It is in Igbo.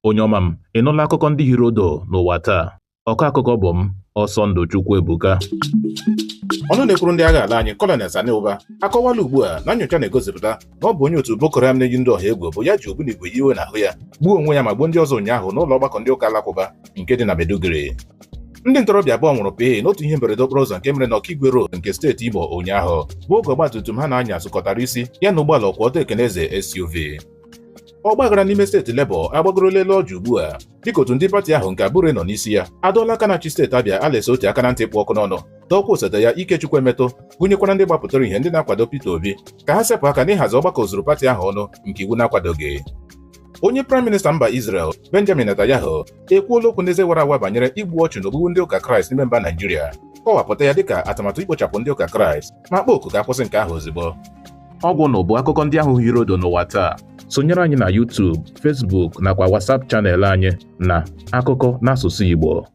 Onye ọma m, ị nụla akụkọ ndị hiri odo n'ụwa taa? Ọkọ akụkọ bụ m, Ọsọndụ Chukwuebuka. Ọnụ na-ekwuru ndị agha ala anyị Colonel Sani Ụba akọwala ugbu a na nnyocha na-egosipụta na ọ bụ onye otu Boko Haram na-eji ndị ọha egwu bụ ya ji ogbunigwe iwe n'ahụ ya gbuo onwe ya ma gbuo ndị ọzọ ụnyaahụ n'ụlọ ọgbakọ ndị ụka alakụba nke dị na Maiduguri. Ndị ntorobịa abụọ nwụrụ pee n'otu ihe mberede okporo ụzọ nke mere na Ọkigwe Road nke steeti Imo ụnyaahụ bụ oge ọgbatumtum ha na-anya sụkọtara isi ya na ụgbọala ọkwọ ọtọ Ekeneze SUV. Ọgbaghara n'ime steeti Labour agbagorola elu ọjụ ugbu a dịka otu ndị pati ahụ nke Abure nọ n'isi ya adọọla aka na-achị steeti Abịa Alex Oti aka na ntị kpụ ọkụ n'ọnụ dọọkwa osote ya Ikechukwu Emetụ gụnyekwara ndị gbapụtara ihe ndị na-akwado Peter Obi ka ha sepụ aka n'ịhazi ọgbakọ ozuru pati ahụ ọnụ nke iwu na-akwadoghị. Onye Prime Minista mba Israel Benjamin Netanyahu ekwuola okwu ndị eze wara awa banyere igbu ọchụ n'ogbugbu ndị ụka Kraịst n'ime mba Naịjirịa, kọwapụta ya dịka atụmatụ ikpochapụ ndị ụka Kraịst ma kpọọ oku ka akwụsị nke ahụ ozugbo. Ọgwụ na bụ akụkọ ndị ahụ hiri odo n'ụwa taa. Sonyere anyị na YouTube, Facebook nakwa WhatsApp chanel anyị na Akụkọ n'asụsụ Igbo.